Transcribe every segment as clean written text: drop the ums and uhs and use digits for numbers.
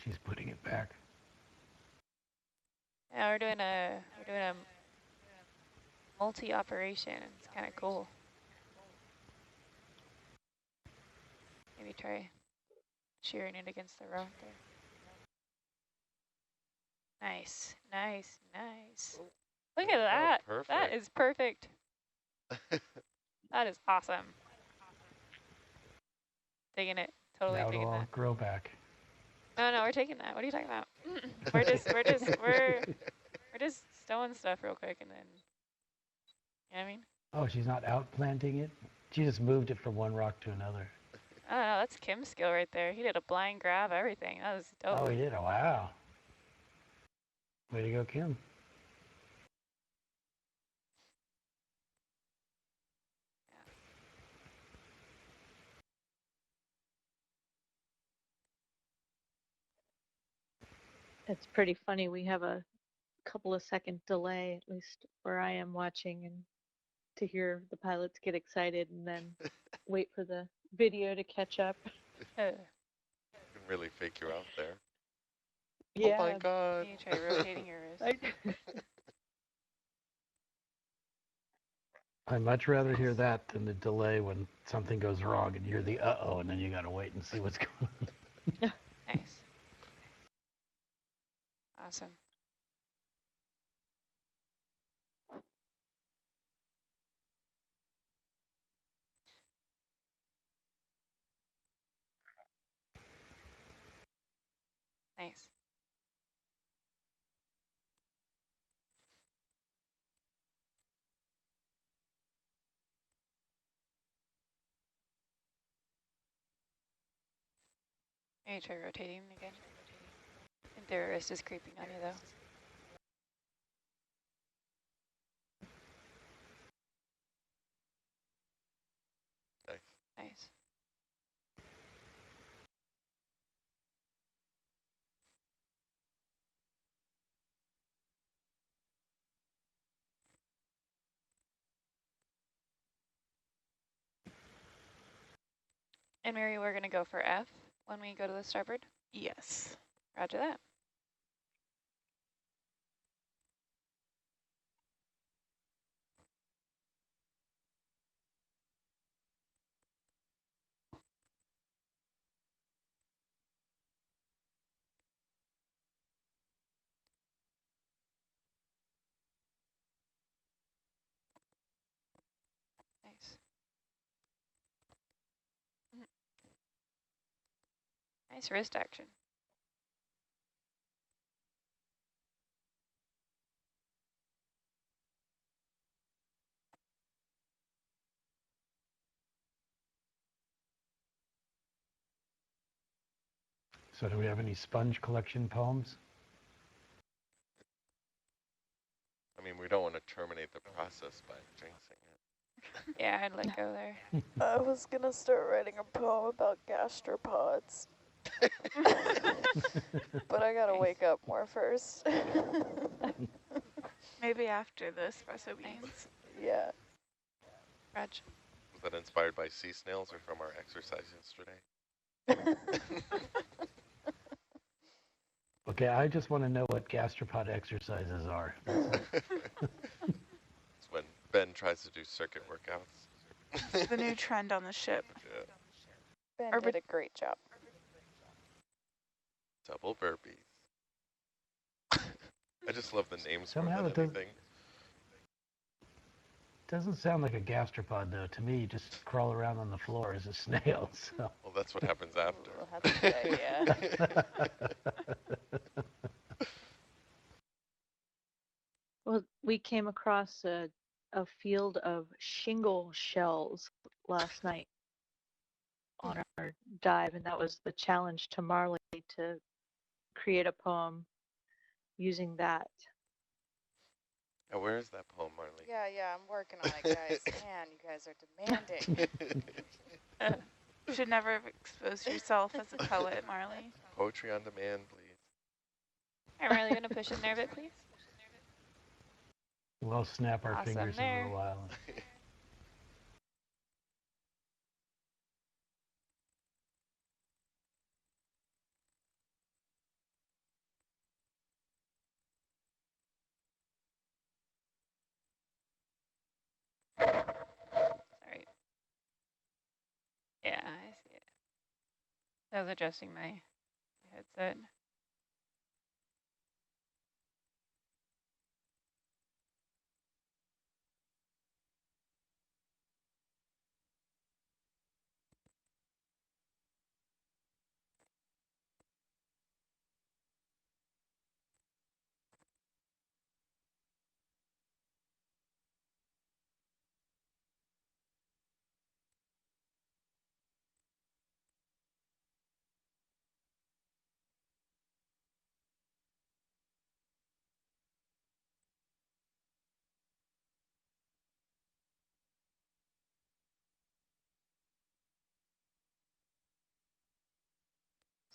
She's putting it back. Yeah, we're doing a multi-operation. It's kind of cool. Maybe try shearing it against the rock there. Nice, nice, nice. Look at that. Perfect. That is perfect. That is awesome. Taking it. Totally Now taking it'll all that. grow back. No, we're taking that. What are you talking about? we're just stowing stuff real quick and then, you know what I mean? Oh, she's not outplanting it? She just moved it from one rock to another. I don't know. That's Kim's skill right there. He did a blind grab, everything. That was dope. Oh, he did? Oh, wow. Way to go, Kim. It's pretty funny. We have a couple of second delay, at least where I am watching, and to hear the pilots get excited and then wait for the video to catch up. Uh, You can really fake you out there. Yeah. Oh my God. you try rotating your wrist. I'd much rather hear that than the delay when something goes wrong and you hear the uh-oh and then you got to wait and see what's going on. Nice. Awesome. Nice. Maybe try rotating again. I think their wrist is creeping on you though. Nice. Nice. And Mary, we're going to go for F when we go to the starboard? Yes. Roger that. Nice. Nice wrist action. So do we have any sponge collection poems? I mean, we don't want to terminate the process by jinxing it. Yeah, I'd let go there. I was going to start writing a poem about gastropods. But I got to wake up more first. Maybe after the espresso beans. Yeah. Rog. Was that inspired by sea snails or from our exercise yesterday? Okay, I just want to know what gastropod exercises are. It's when Ben tries to do circuit workouts. It's the new trend on the ship. Yeah. Ben did a great job. Double burpees. I just love the names Somehow more it than anything. Doesn't sound like a gastropod, though. To me, you just crawl around on the floor as a snail. So. Well, that's what happens after. Well, that's a good idea. Well, we came across a field of shingle shells last night on our dive, and that was the challenge to Marley to create a poem using that. Now, where is that poem, Marley? Yeah, I'm working on it, guys. Man, you guys are demanding. You should never have exposed yourself as a poet, Marley. Poetry on demand, please. All right, Marley, you going to push in there a bit, please? We'll snap our Awesome fingers in a little while. Yeah, I see it. I was adjusting my headset.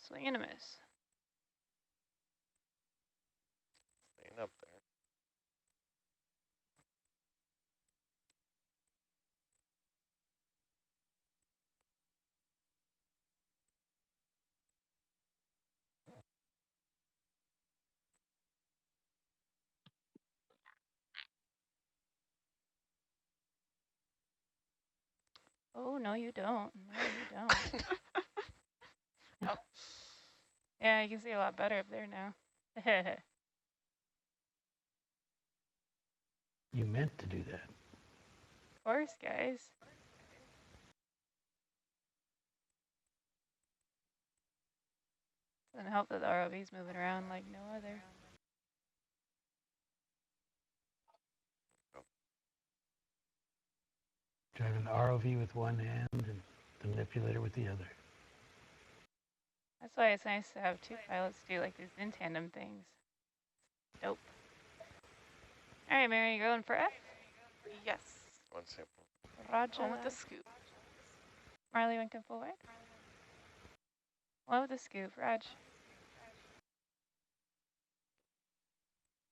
Swing and a miss. Staying up there. Oh, no, you don't. No, you don't. Oh, yeah, you can see a lot better up there now. Of You meant to do that. course, guys. Doesn't help that the ROV's moving around like no other. Driving the ROV with one hand and the manipulator with the other. That's why it's nice to have two pilots do like these in tandem things. Dope. All right, Mary, you going for F? Yes. One sample. Roger. On with the that. scoop. Marley went to full wide. One with the scoop, Raj.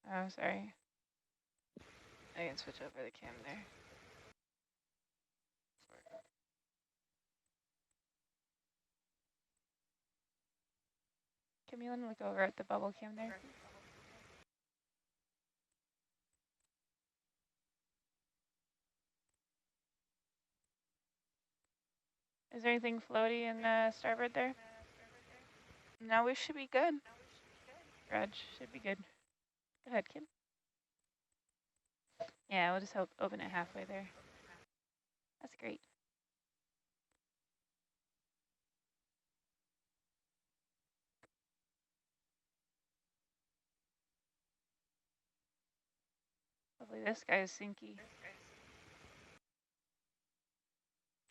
Oh, sorry. I can switch over the cam there. Sorry. Can you look over at the bubble cam there? Is there anything floaty in starboard there? Now we should be good. Raj, should be good. Go ahead, Kim. Yeah, we'll just open it halfway there. That's great. Hopefully this guy is sinky.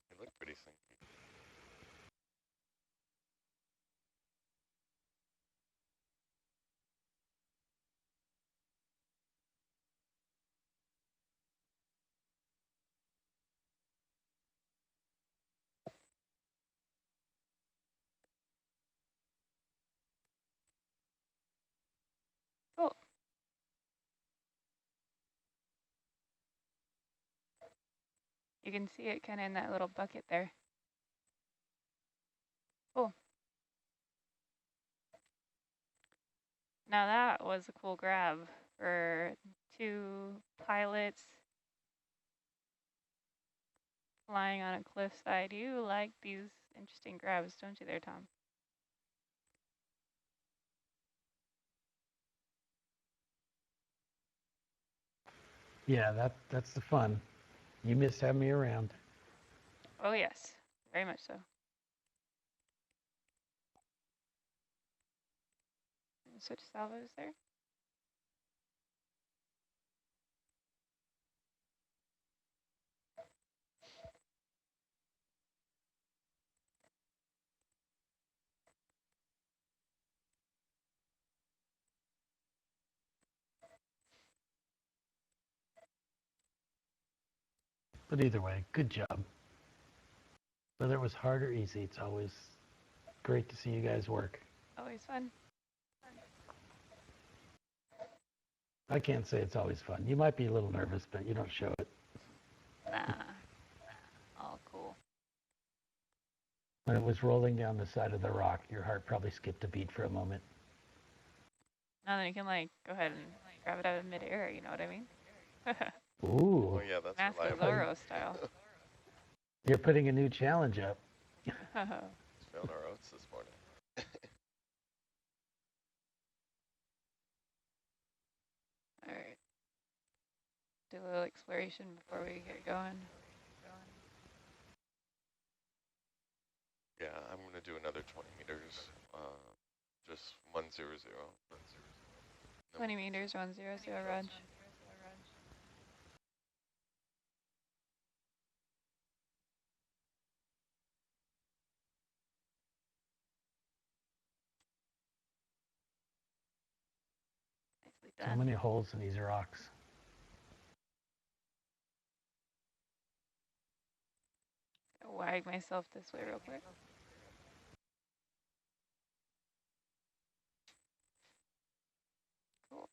You look pretty sinky. Cool. You can see it kind of in that little bucket there. Cool. Now that was a cool grab for two pilots flying on a cliffside. You like these interesting grabs, don't you there, Tom? Yeah, that's the fun. You miss having me around. Oh, yes. Very much so. Switch salvos there. But either way, good job. Whether it was hard or easy, it's always great to see you guys work. Always fun. I can't say it's always fun. You might be a little nervous, but you don't show it. Nah. All cool. When it was rolling down the side of the rock, your heart probably skipped a beat for a moment. Now then you can like go ahead and grab it out of midair, you know what I mean? Ooh, Oh yeah, that's Master reliable. Zorro style. you're putting a new challenge up. Failed our oats this morning. All right. Do a little exploration before we get going. Yeah, I'm gonna do another 20 meters. Just 100. 20 meters, 100, Raj. Nicely So done. many holes in these rocks. Wag myself this way real quick. Cool.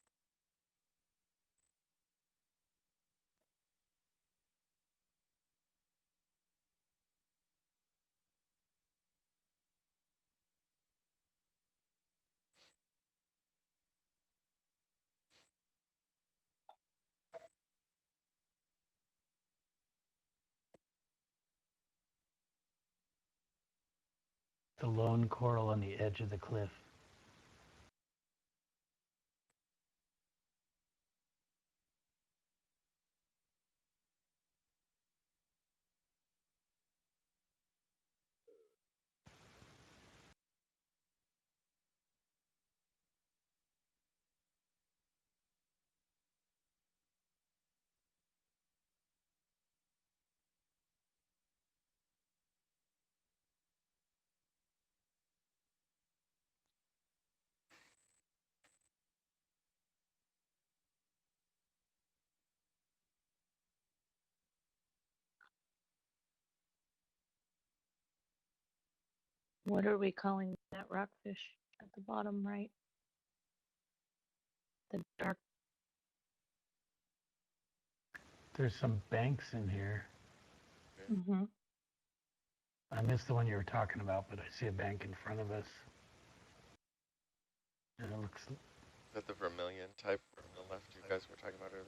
The lone coral on the edge of the cliff. What are we calling that rockfish at the bottom right? The dark. There's some banks in here. Mm-hmm. I missed the one you were talking about, but I see a bank in front of us. And it looks, Is that the vermilion type on the left you guys were talking about earlier?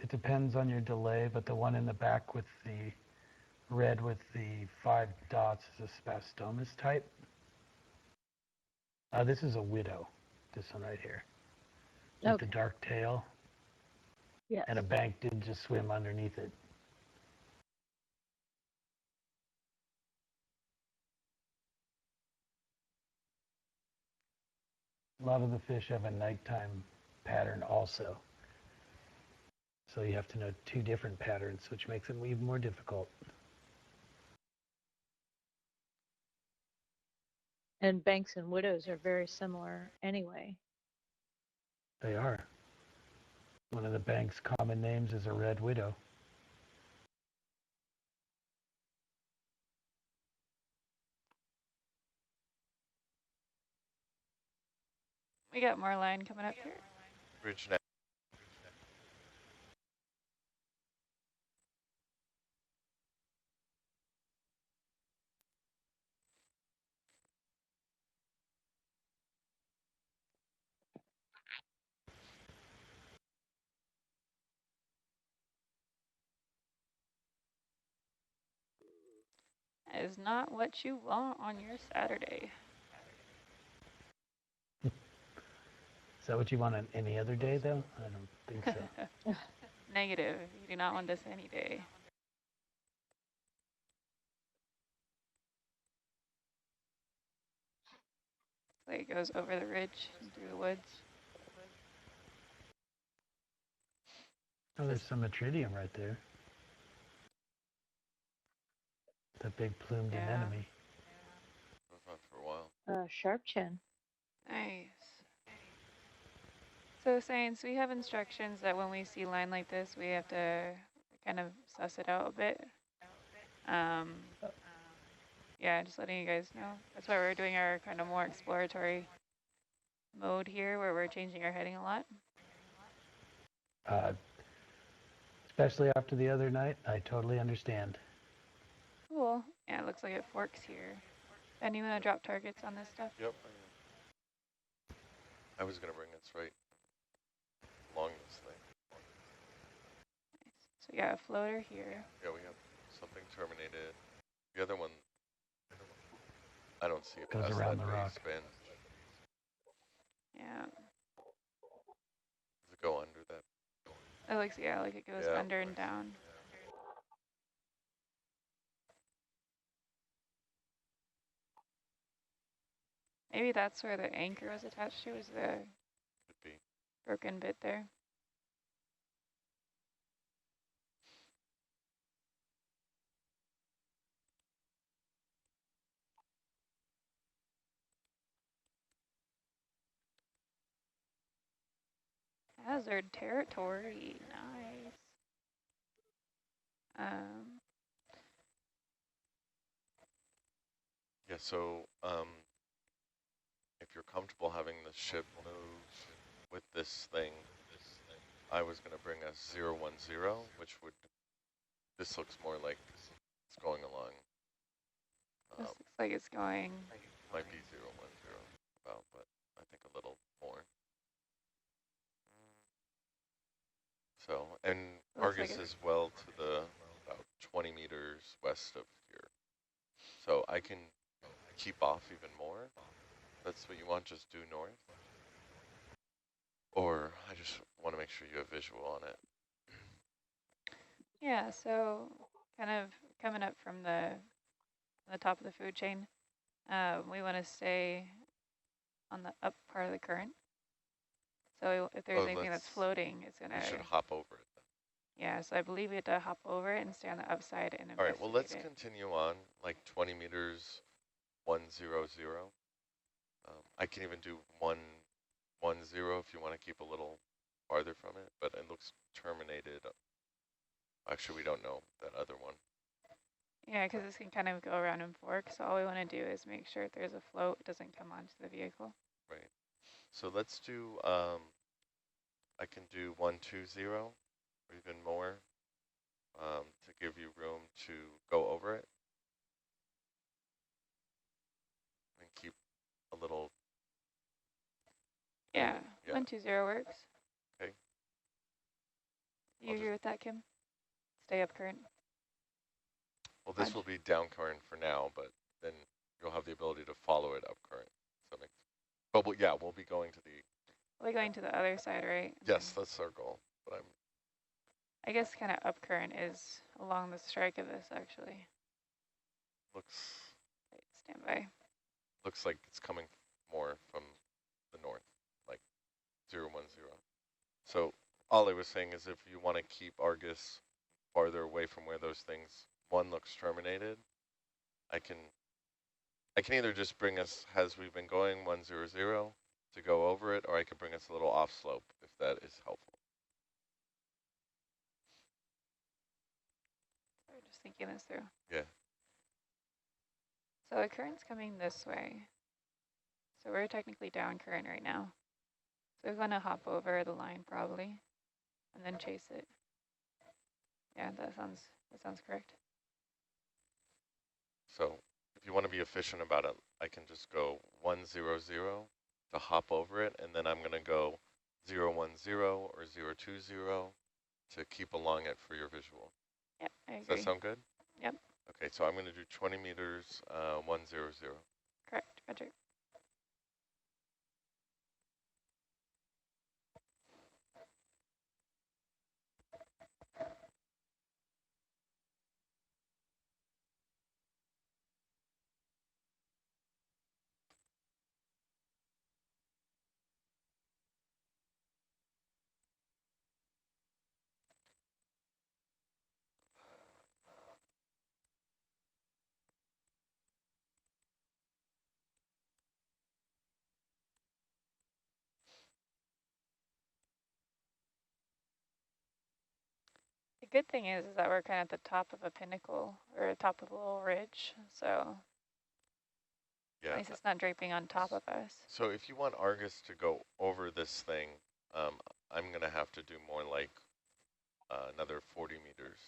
it depends on your delay, but the one in the back with the red with the 5 dots is a spastomus type. This is a widow, this one right here. With Okay. the dark tail. Yes. And a bank did just swim underneath it. A lot of the fish have a nighttime pattern also. So you have to know 2 different patterns, which makes it even more difficult. And banks and widows are very similar anyway. They are. One of the bank's common names is a red widow. We got more line coming up here. Bridge now. That is not what you want on your Saturday. Is that what you want on any other day, though? I don't think so. Negative. You do not want this any day. Like it goes over the ridge and through the woods. Oh, there's some Atridium right there. That big plumed Yeah. anemone. We've on for a while. Sharp chin. Nice. So Science, we have instructions that when we see line like this, we have to kind of suss it out a bit. Yeah, just letting you guys know. That's why we're doing our kind of more exploratory mode here, where we're changing our heading a lot. Especially after the other night, I totally understand. Cool. Yeah, it looks like it forks here. Ben, you want to drop targets on this stuff? Yep. I was gonna bring us right along this thing. Nice. So we got a floater here. Yeah, we have something terminated. The other one, I don't see it Goes past around that the base rock. band. Yeah. Does it go under that? It looks, yeah, like it goes Yeah, under and nice. down. Maybe that's where the anchor was attached to, was the Could be. broken bit there. Hazard territory, nice. Yeah, so if you're comfortable having the ship move with this thing, I was going to bring us 010, which would, this looks more like it's going along. This looks like it's going. Might be 010 about, but I think a little more. So, and Looks like Argus it. is well to the about 20 meters west of here. So I can keep off even more. That's what you want, just due north. Or I just want to make sure you have visual on it. Yeah, so kind of coming up from the top of the food chain, we want to stay on the up part of the current. So if there's anything that's floating, it's going We should to... hop over it then. Yeah, so I believe we have to hop over it and stay on the upside and All right, well, let's investigate it. continue on, like 20 meters, 100. I can even do 110 if you want to keep a little farther from it, but it looks terminated. Actually, we don't know that other one. Yeah, because this can kind of go around and fork, so all we want to do is make sure if there's a float, it doesn't come onto the vehicle. Right. So let's do, I can do 120 or even more to give you room to go over it. And keep a little. Yeah, Yeah. 120 works. Okay. You agree with that, Kim? Stay up current. Well, this Roger. will be down current for now, but then you'll have the ability to follow it up current. So but we'll be going to the. We're going to the other side, right? Yes, that's our goal. But I guess kind of up current is along the strike of this, actually. Wait, stand by. Looks like it's coming more from the north, like 010. So all I was saying is if you want to keep Argus farther away from where those things, one looks terminated, I can either just bring us, as we've been going, 100 to go over it, or I could bring us a little off slope if that is helpful. Sorry, just thinking this through. Yeah. So the current's coming this way. So we're technically down current right now. So we're going to hop over the line probably and then chase it. Yeah, that sounds correct. So if you want to be efficient about it, I can just go 100 to hop over it, and then I'm going to go 010 or 020 to keep along it for your visual. Yep, I agree. Does that sound good? Yep. Okay, so I'm going to do 20 meters, 100. Correct, Roger. The good thing is that we're kind of at the top of a pinnacle or the top of a little ridge, so Yeah. at least it's not draping on top of us. So if you want Argus to go over this thing, I'm going to have to do more like another 40 meters.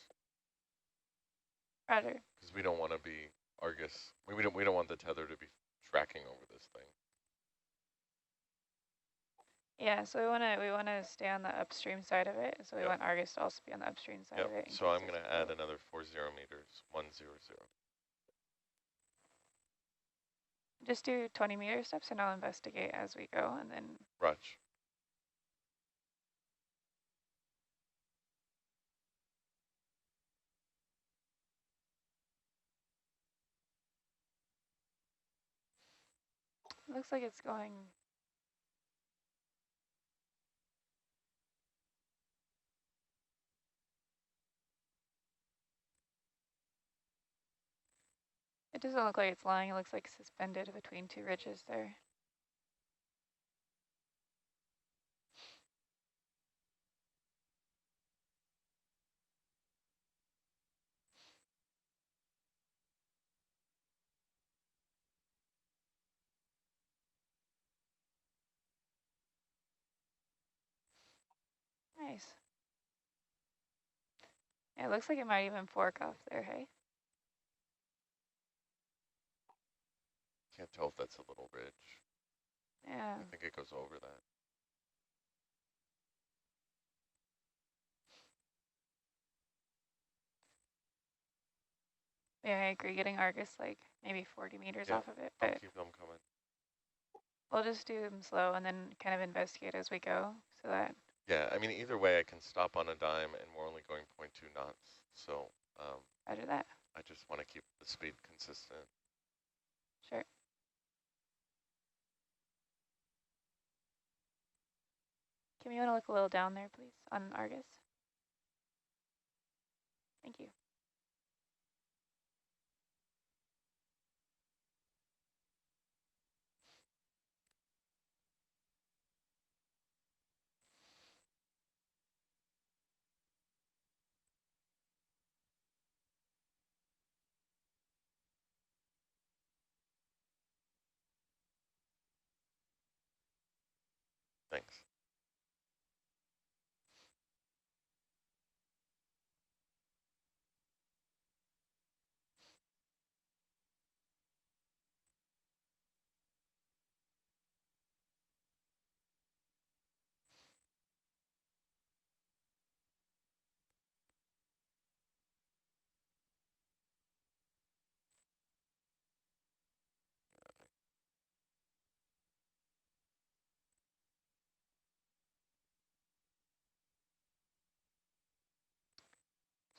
Roger. Because we don't want to be Argus. We don't want the tether to be tracking over this thing. Yeah, so we want to stay on the upstream side of it. So we want Argus to also be on the upstream side of it. So I'm going to add another 40 meters. 0100. Just do 20-meter steps and I'll investigate as we go, and then Roger. it looks like it's going. It doesn't look like it's lying. It looks like suspended between two ridges there. Nice. Yeah, it looks like it might even fork off there, hey? Can't tell if that's a little ridge. Yeah. I think it goes over that. Yeah, I agree. Getting Argus like maybe 40 meters Yeah, off of it, I'll but keep them coming. we'll just do them slow and then kind of investigate as we go so that. Yeah, I mean, either way, I can stop on a dime and we're only going 0.2 knots. So Roger that. I just want to keep the speed consistent. Sure. Kim, you want to look a little down there, please, on Argus? Thank you. Thanks.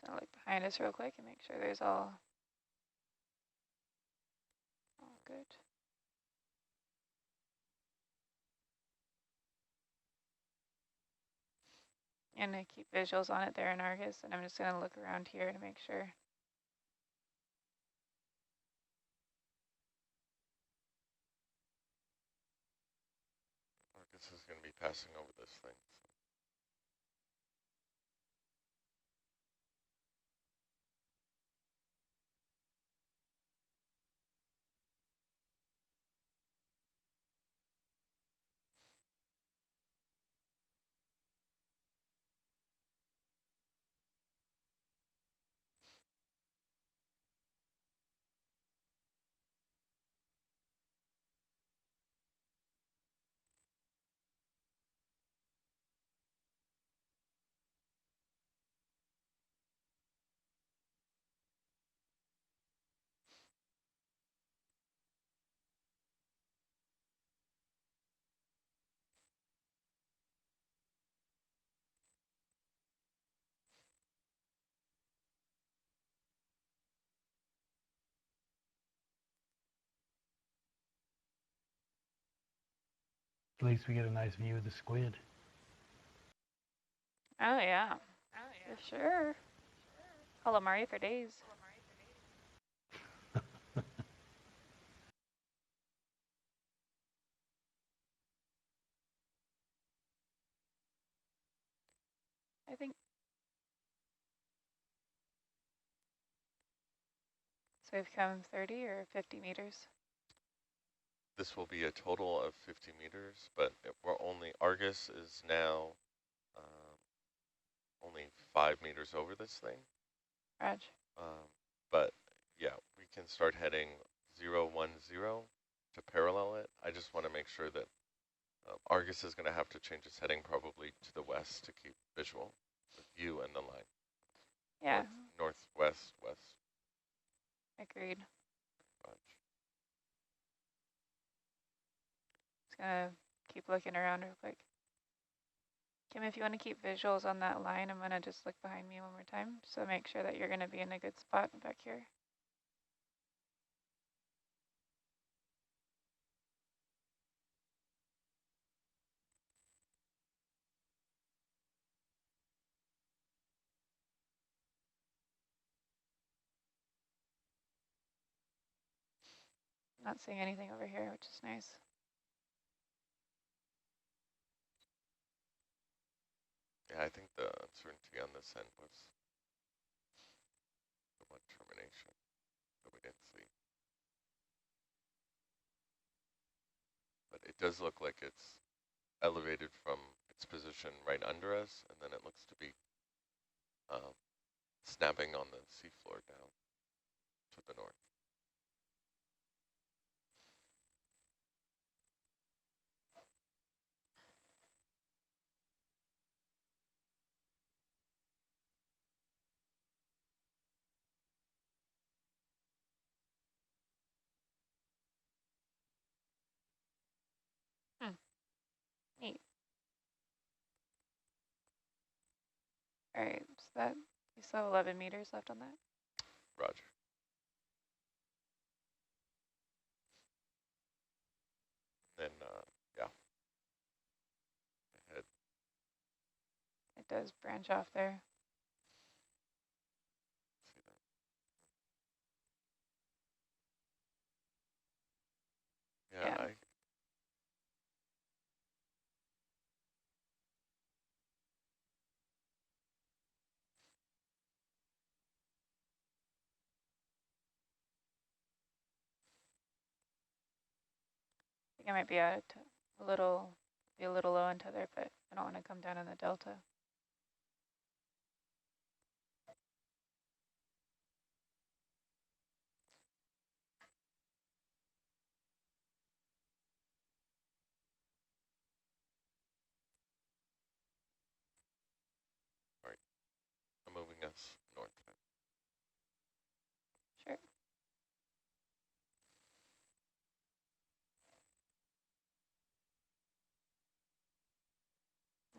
So I'll look behind us real quick and make sure there's all good. And I keep visuals on it there in Argus, and I'm just going to look around here to make sure. Argus is going to be passing over this thing. So. At least we get a nice view of the squid. Oh, yeah. For sure. Calamari for days. I think. So we've come 30 or 50 meters? This will be a total of 50 meters, but we're only, Argus is now only 5 meters over this thing. Raj. But yeah, we can start heading 010 to parallel it. I just want to make sure that Argus is going to have to change its heading probably to the west to keep visual with you and the line. Yeah. Northwest, west. Agreed. Roger. Just gonna keep looking around real quick. Kim, if you want to keep visuals on that line, I'm gonna just look behind me one more time. So make sure that you're gonna be in a good spot back here. Not seeing anything over here, which is nice. Yeah, I think the uncertainty on this end was the one termination that we didn't see. But it does look like it's elevated from its position right under us, and then it looks to be snapping on the seafloor down to the north. Neat. All right, so that you still have 11 meters left on that. Roger. Then, yeah. Ahead. It does branch off there. See that? Yeah, Yeah. I think I might be at a little low on tether, but I don't want to come down in the delta. all right. I'm moving us north. Sure.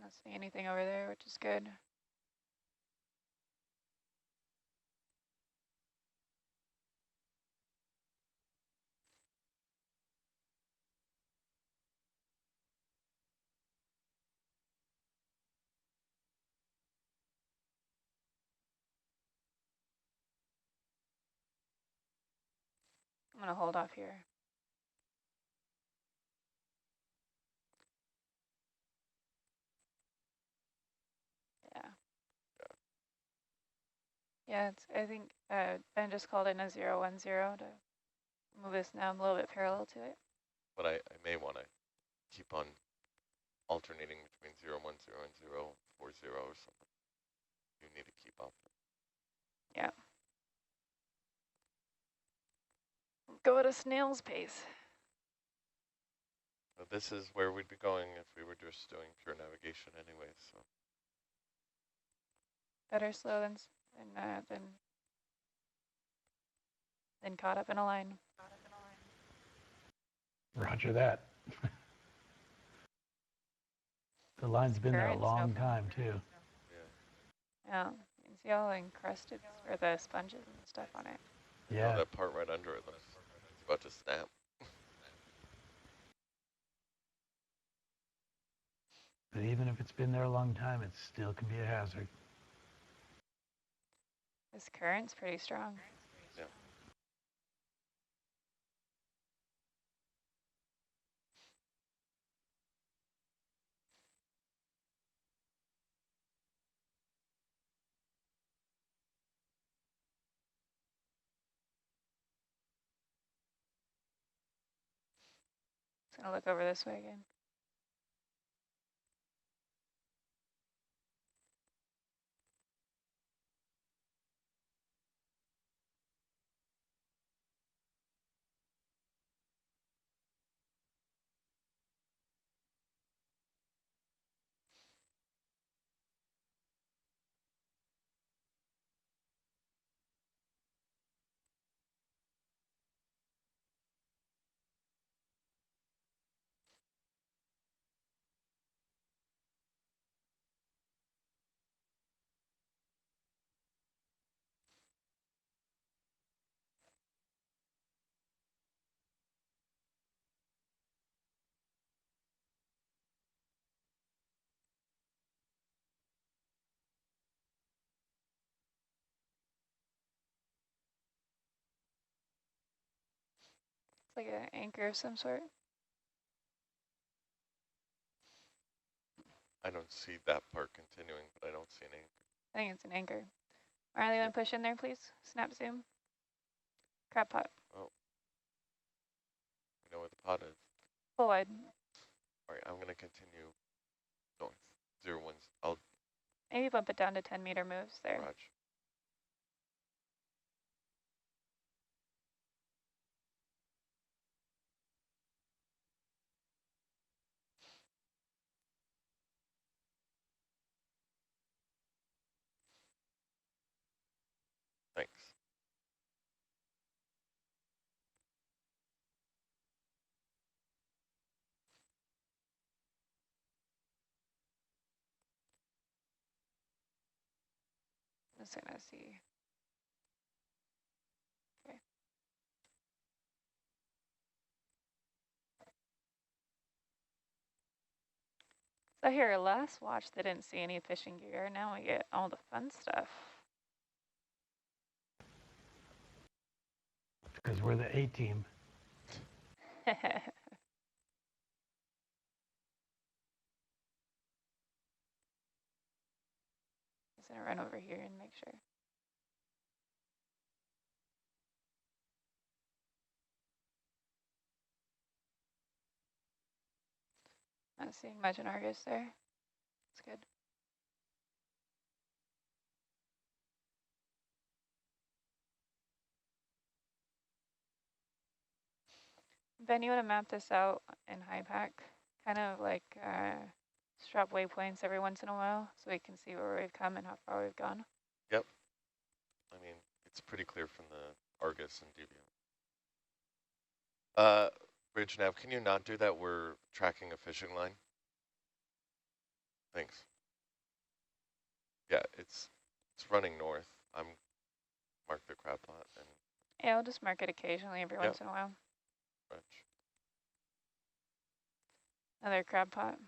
Not seeing anything over there, which is good. I'm gonna hold off here. Yeah. Yeah, it's, I think Ben just called in a 010 to move us now a little bit parallel to it. But I may want to keep on alternating between 010 and 040 or something. You need to keep up. Yeah. Go at a snail's pace. So this is where we'd be going if we were just doing pure navigation anyway. So Better slow than caught up in a line. Roger that. The line's been there a Currents, long no. time too. yeah, Yeah, you can see all the encrusted or the sponges and stuff on it. oh, Yeah. that part right under it looks it's about to snap. But even if it's been there a long time, it still can be a hazard. This current's pretty strong. Yeah. Just gonna look over this way again. It's like an anchor of some sort. I don't see that part continuing, but I don't see any. I think it's an anchor. Riley, you want to push in there, please? Snap zoom. Crab pot. Oh. You know where the pot is. Full wide. All right, I'm going to continue north. 010. I'll Maybe bump it down to 10-meter moves there. Raj. Thanks. I'm just gonna see. Okay. So here, last watch, they didn't see any fishing gear. Now we get all the fun stuff. Because we're the A team. Just gonna run over here and make sure. Not seeing much in Argus there. It's good. Ben, you want to map this out in HiPAC? Kind of like just drop waypoints every once in a while so we can see where we've come and how far we've gone. Yep. I mean, it's pretty clear from the Argus and Deviant. Bridge Nav, can you not do that? We're tracking a fishing line. Thanks. Yeah, it's running north. I'm mark the crab pot and Yeah, I'll just mark it occasionally every once in a while. Raj. Another crab pot.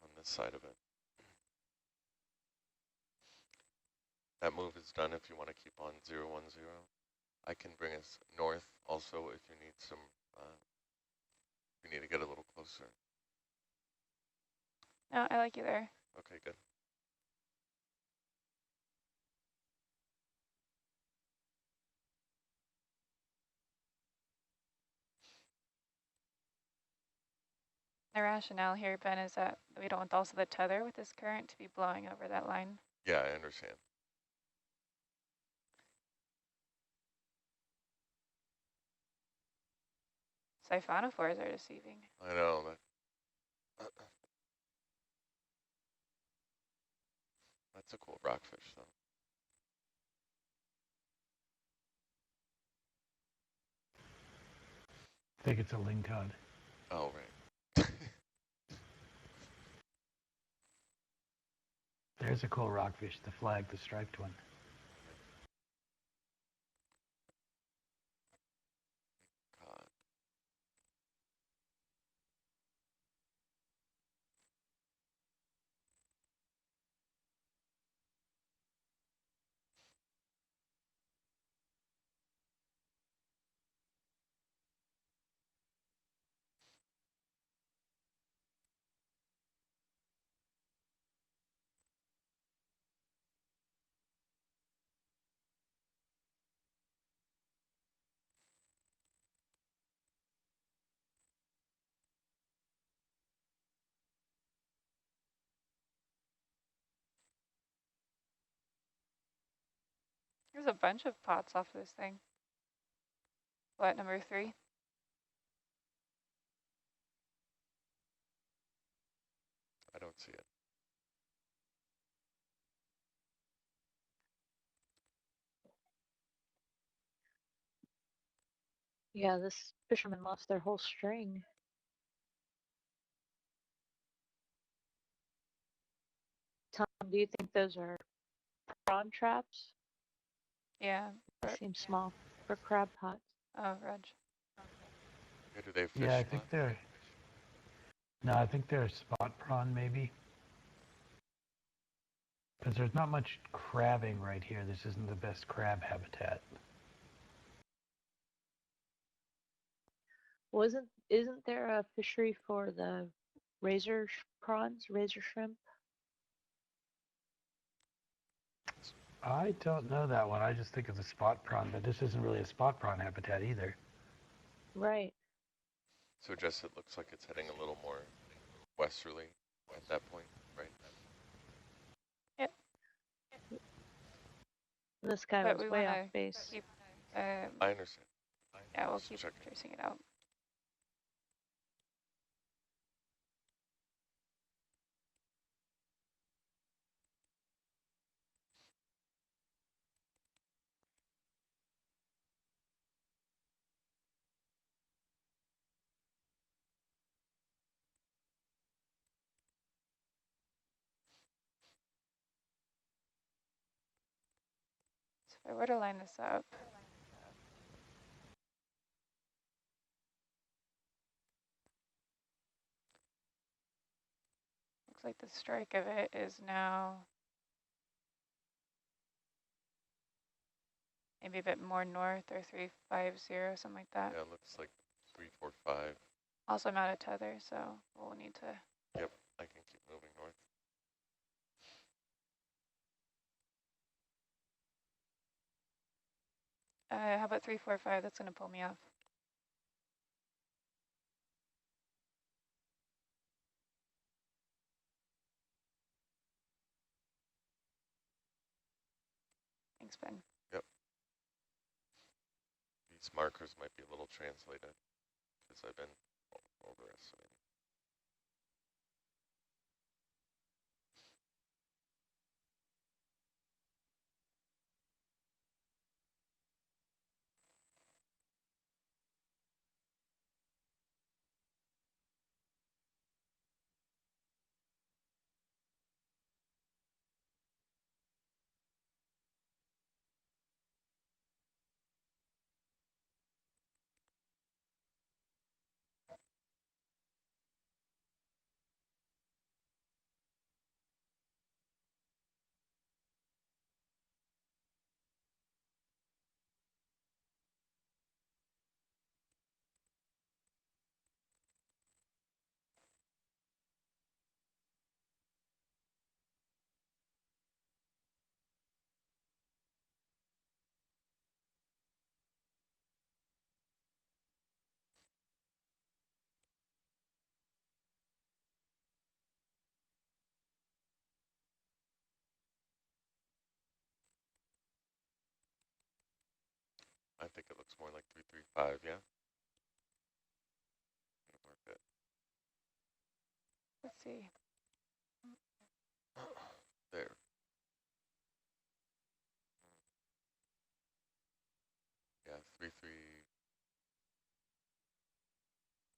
On this side of it. That move is done if you want to keep on 010. I can bring us north also if you need some, you need to get a little closer. No, I like you there. Okay, good. The rationale here, Ben, is that we don't want also the tether with this current to be blowing over that line. Yeah, I understand. Siphonophores are deceiving. I know that. That's a cool rockfish, though. I think it's a lingcod. Oh, right. There's a cool rockfish, the flag, the striped one. God. There's a bunch of pots off this thing. What, number 3? I don't see it. Yeah, this fisherman lost their whole string. Tom, do you think those are prawn traps? Yeah. They seem small for crab pots. Oh, Reg. Yeah, do they fish? Yeah, I think they're... No, I think they're spot prawn, maybe. Because there's not much crabbing right here. This isn't the best crab habitat. Isn't there a fishery for the razor prawns, razor shrimp? I don't know that one. I just think of the spot prawn, but this isn't really a spot prawn habitat either. Right. So Jess, it looks like it's heading a little more westerly at that point, right? Yep. This guy But was we way want off to base. keep, I understand. yeah, we'll Just keep checking. tracing it out. So if I were to line this up, looks like the strike of it is now maybe a bit more north, or 350, something like that. Yeah, it looks like 345. Also, I'm out of tether, so we'll need to. Yep, I can keep moving north. How about 345? That's going to pull me off. Thanks, Ben. Yep. These markers might be a little translated because I've been overestimating. I think it looks more like 335, yeah? Mark it. Let's see. There. Yeah, 33.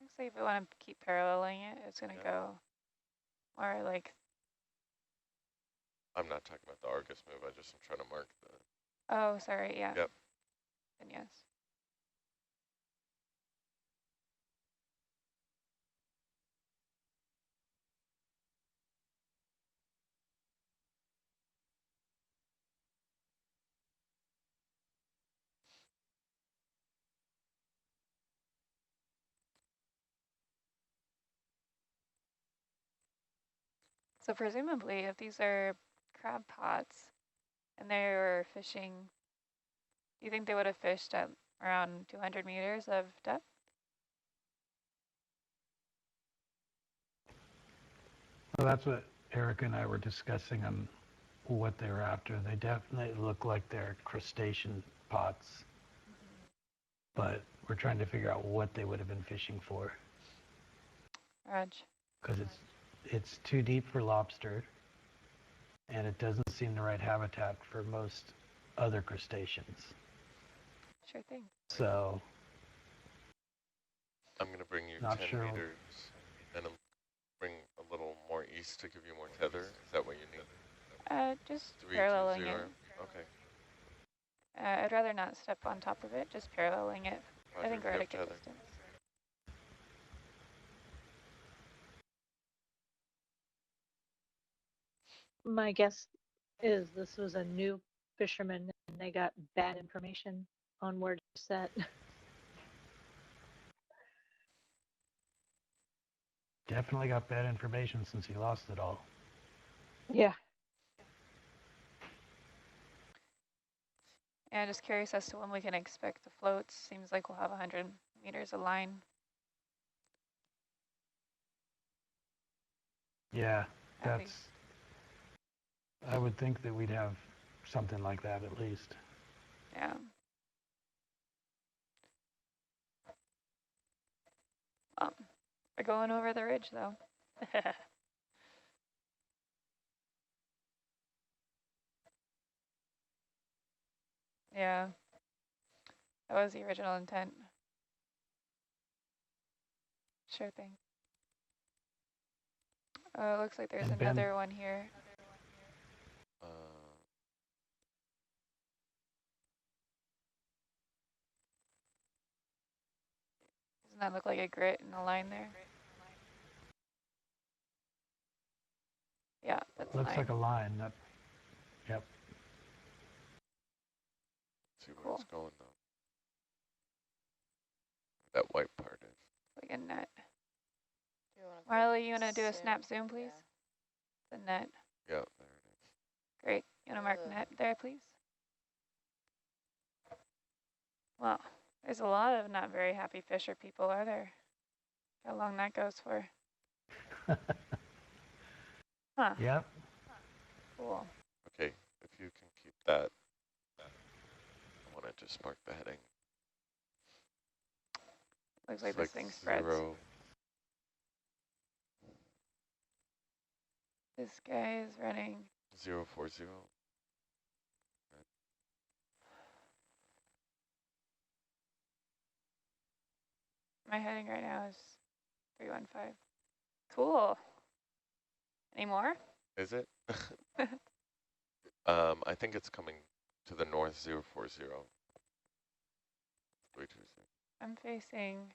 Looks like if we want to keep paralleling it, it's going to Yeah. go more like. I'm not talking about the Argus move. I just am trying to mark the. Oh, sorry. Yeah. Yep. Then yes. So presumably, if these are crab pots and they were fishing, do you think they would have fished at around 200 meters of depth? Well, that's what Erica and I were discussing on what they were after. They definitely look like they're crustacean pots, but we're trying to figure out what they would have been fishing for. Raj. Because it's too deep for lobster, and it doesn't seem the right habitat for most other crustaceans. Sure thing. So I'm going to bring you Not 10 sure. meters and bring a little more east to give you more tether. Is that what you need? Just 320. paralleling it. Okay. I'd rather not step on top of it, just paralleling it. Roger, I think you we're at have a good tether. distance. My guess is this was a new fisherman and they got bad information on where to set. Definitely got bad information since he lost it all. Yeah. Yeah, just curious as to when we can expect the floats. Seems like we'll have 100 meters of line. Yeah, At that's, least. I would think that we'd have something like that at least. Yeah. We're going over the ridge though. Yeah, that was the original intent. Sure thing. Oh, it looks like there's And Ben, another one here. Doesn't that look like a grit in the line there? Yeah, that's looks line. like a line. That, yep. See where Cool. it's going though. That white part is. Like a net. Do you wanna quick Marley, you want to do a zoom? snap zoom, please? Yeah. The net. Yeah, there it is. Great. You want to mark net there, please? Well, there's a lot of not very happy fisher people, are there? How long that goes for. Huh. Yep. Cool. Okay, if you can keep that. I want to just mark the heading. Looks like It's this thing spreads. 0. This guy is running 040. my heading right now is 315. Cool. Any more? Is it? I think it's coming to the north 040. 320. I'm facing.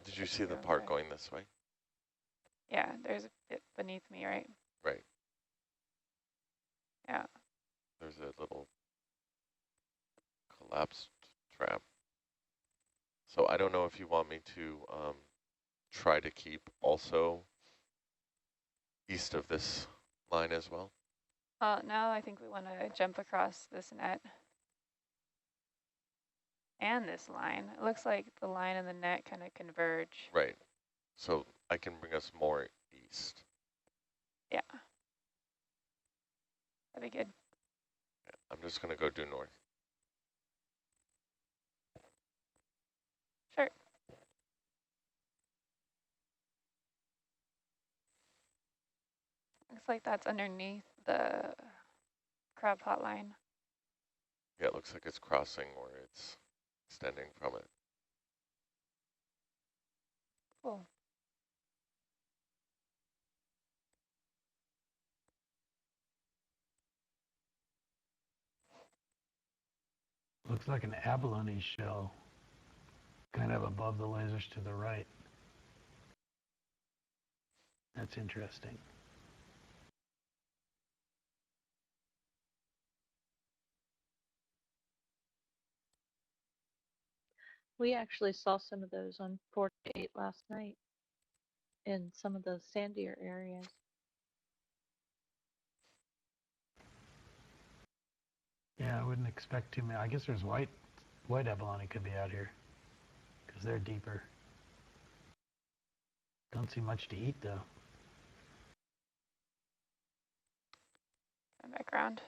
Did you see the part going this way? Yeah, there's a bit beneath me, right? Right. Yeah. There's a little collapsed trap. So I don't know if you want me to try to keep also east of this line as well. Now I think we want to jump across this net and this line. It looks like the line and the net kind of converge. Right. So I can bring us more east. Yeah. That'd be good. I'm just going to go due north. Sure. Looks like that's underneath the crab pot line. Yeah, it looks like it's crossing or it's extending from it. Cool. Looks like an abalone shell, kind of above the lasers to the right. That's interesting. We actually saw some of those on 4-8 last night in some of the sandier areas. Yeah, I wouldn't expect too many. I guess there's white abalone could be out here because they're deeper. Don't see much to eat though. Background.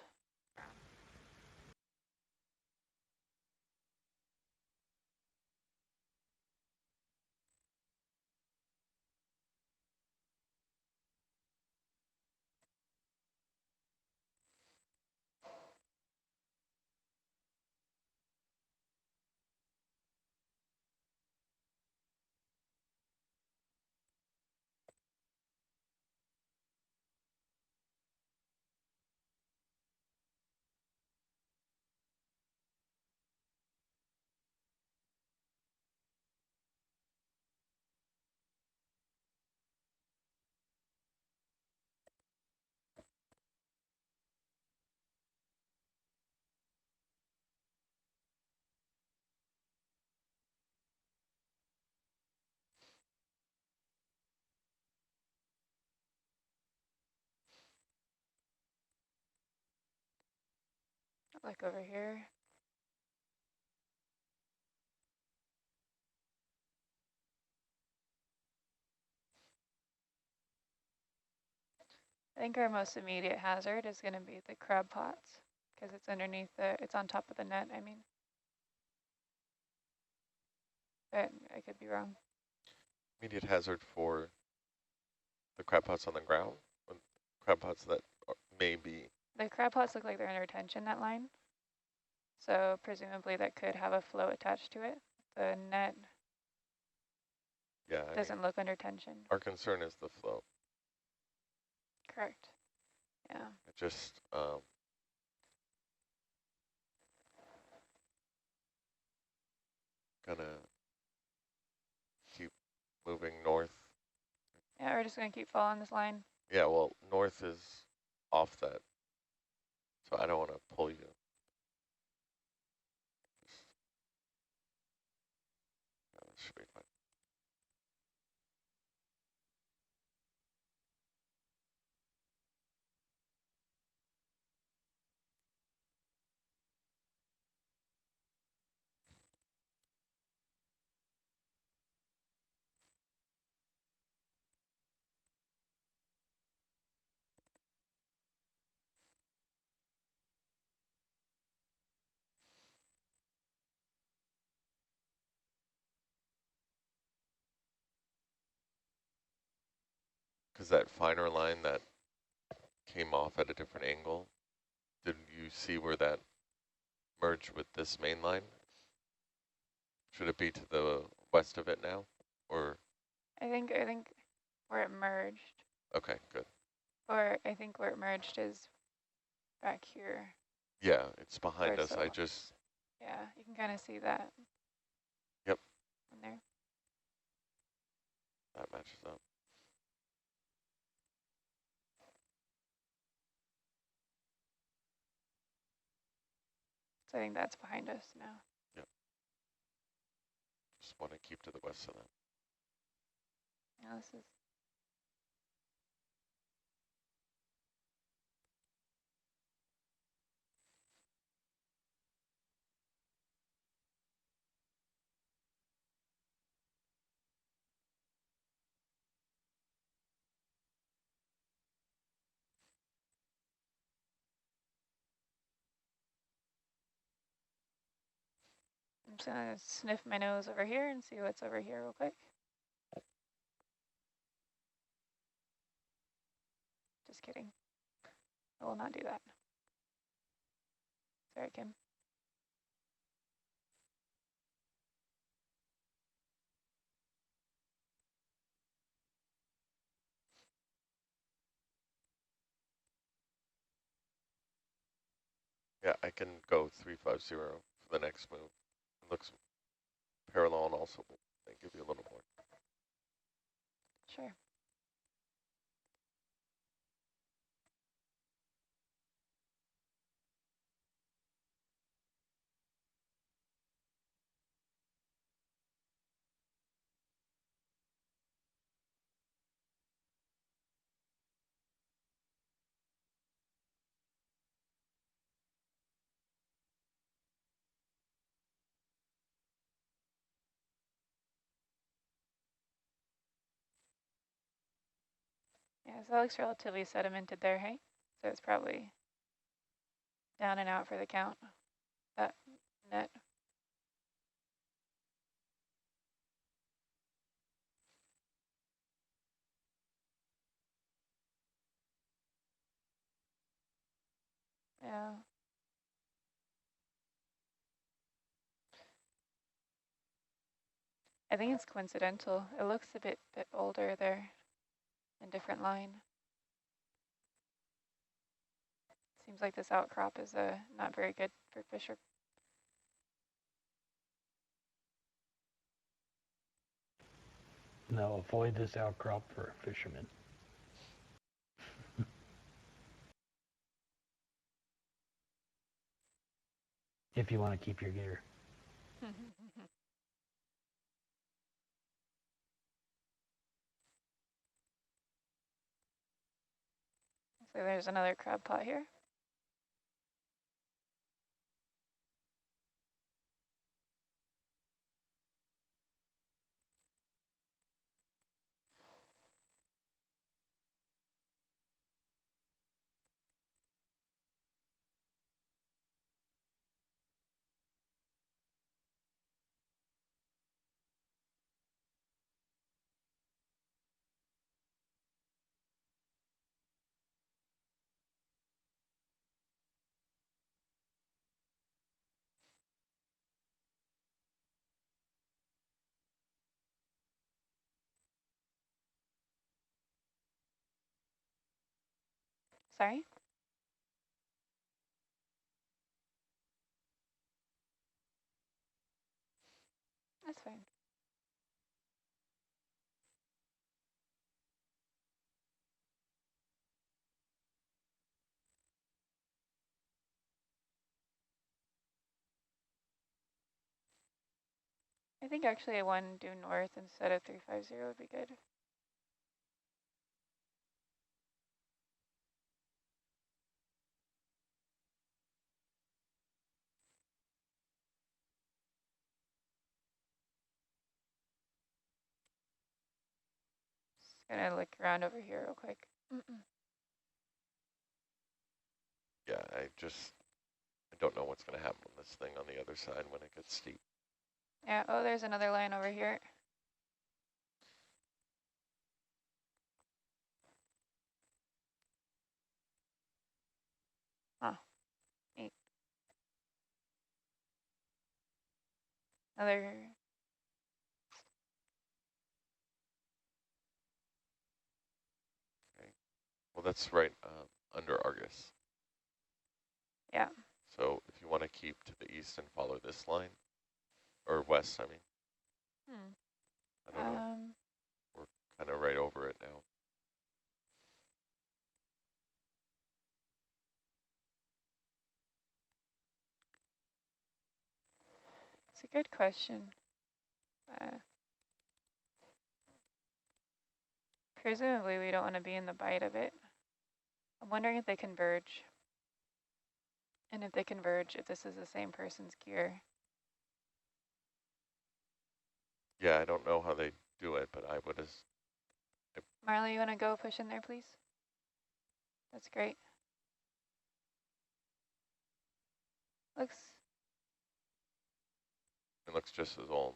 Look over here. I think our most immediate hazard is going to be the crab pots because it's underneath it's on top of the net, I mean. But I could be wrong. Immediate hazard for the crab pots on the ground? Or crab pots that may be... The crab pots look like they're under tension, that line. So presumably that could have a float attached to it. The net doesn't look under tension. Our concern is the flow. Correct. Yeah. It just gonna keep moving north. Yeah, we're just gonna keep following this line. Yeah, well, north is off that, so I don't want to pull you. Yeah, that should be fine. Because that finer line that came off at a different angle, did you see where that merged with this main line? Should it be to the west of it now, or? I think where it merged. Okay, good. Or I think where it merged is back here. Yeah, it's behind us. So. I just. Yeah, you can kind of see that. Yep. In there. That matches up. So I think that's behind us now. Yep. Just want to keep to the west of that. Yeah, this is. I'm just gonna sniff my nose over here and see what's over here real quick. Just kidding. I will not do that. Sorry, Kim. Yeah, I can go 350 for the next move. It looks parallel and also may give you a little more. Sure. Yeah, so that looks relatively sedimented there, hey? So it's probably down and out for the count, that net. Yeah. I think it's coincidental. It looks a bit older there, a different line. Seems like this outcrop is not very good for fisher. No, avoid this outcrop for a fisherman. If you want to keep your gear. So there's another crab pot here. Sorry? That's fine. I think actually a 1 due north instead of 350 would be good. Just gonna look around over here real quick. Yeah, I don't know what's going to happen on this thing on the other side when it gets steep. Yeah, oh, there's another line over here. Huh, neat. Another, Okay. Well, that's right under Argus. yeah. So if you want to keep to the east and follow this line, or west, I mean. I don't know. We're kind of right over it now. It's a good question. Presumably we don't want to be in the bite of it. I'm wondering if they converge. And if they converge, if this is the same person's gear. Yeah, I don't know how they do it, but I would as Marley, you want to go push in there, please? That's great. it looks just as old.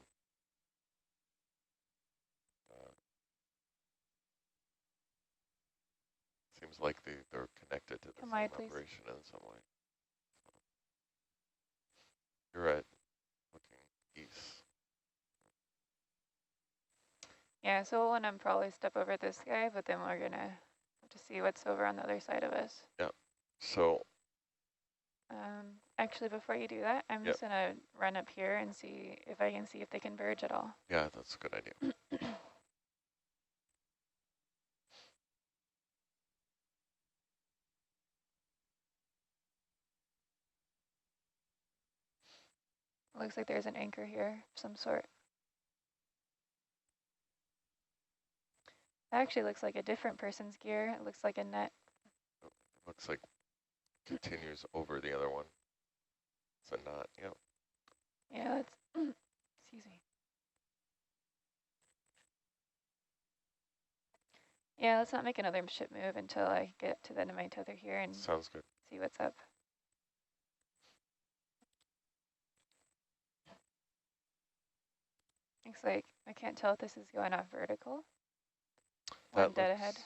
Seems like they're connected to the Come same wide, please. operation in some way. You're right. Looking east. Yeah, so we'll want to probably step over this guy, but then we're gonna have to see what's over on the other side of us. Yeah. So actually, before you do that, I'm just gonna run up here and see if I can see if they converge at all. yeah, that's a good idea. Looks like there's an anchor here of some sort. That actually looks like a different person's gear. It looks like a net. Looks like continues over the other one. It's a knot. Yep. Yeah, that's excuse me. Yeah, let's not make another ship move until I get to the end of my tether here and Sounds good. see what's up. Looks like I can't tell if this is going off vertical. One dead ahead.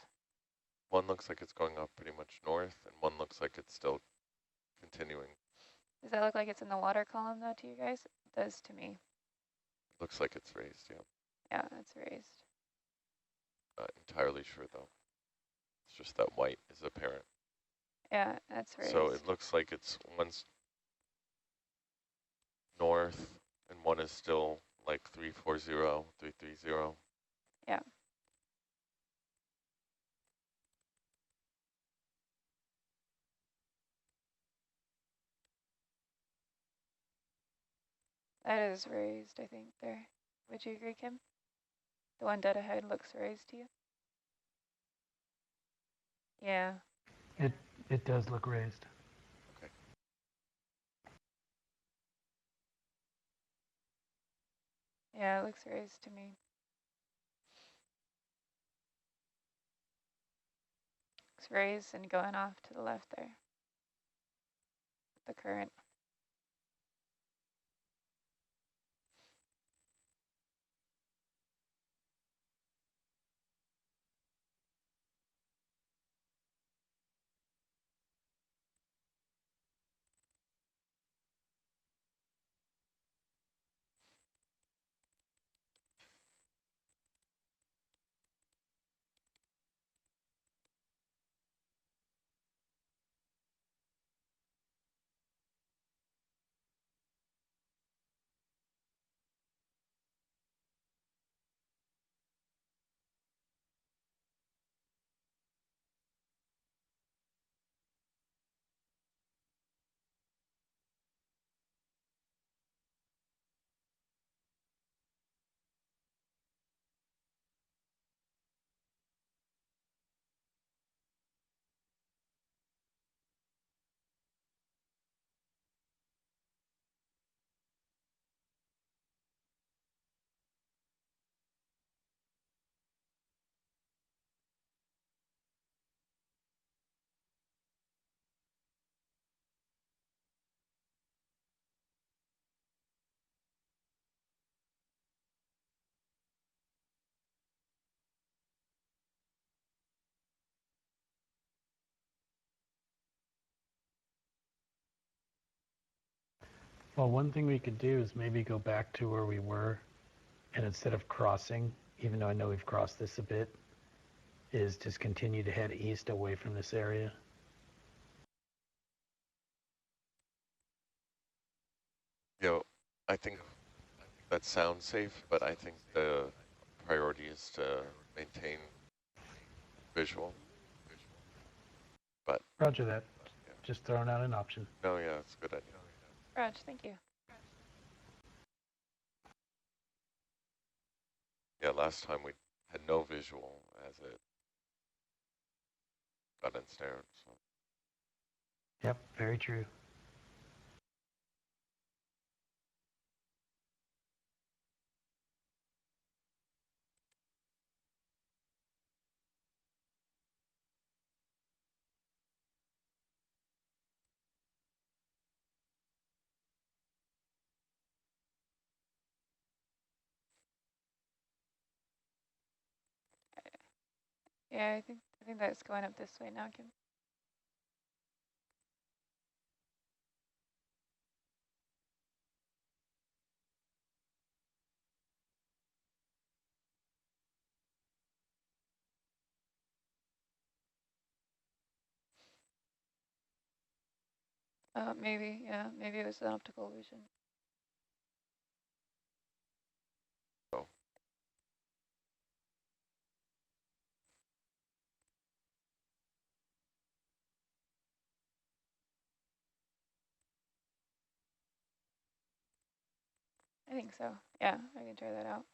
One looks like it's going off pretty much north, and one looks like it's still continuing. Does that look like it's in the water column though to you guys? It does to me. Looks like it's raised, yeah. Yeah, it's raised. Not entirely sure though. It's just that white is apparent. Yeah, that's raised. So it looks like it's one's north and one is still like 340, 330. Yeah. That is raised, I think, there. Would you agree, Kim? The one dead ahead looks raised to you? Yeah. It does look raised. Okay. Yeah, it looks raised to me. Looks raised and going off to the left there. The current. Well, one thing we could do is maybe go back to where we were, and instead of crossing, even though I know we've crossed this a bit, is just continue to head east away from this area. I think that sounds safe, but I think the priority is to maintain visual. But Roger that. yeah. Just throwing out an option. No, yeah, it's a good idea. Raj, thank you. Yeah, last time we had no visual as it got ensnared. So. Yep, very true. Yeah, I think that's going up this way now, Kim. Maybe, yeah, maybe it was an optical illusion. Oh. I think so. Yeah, I can try that out.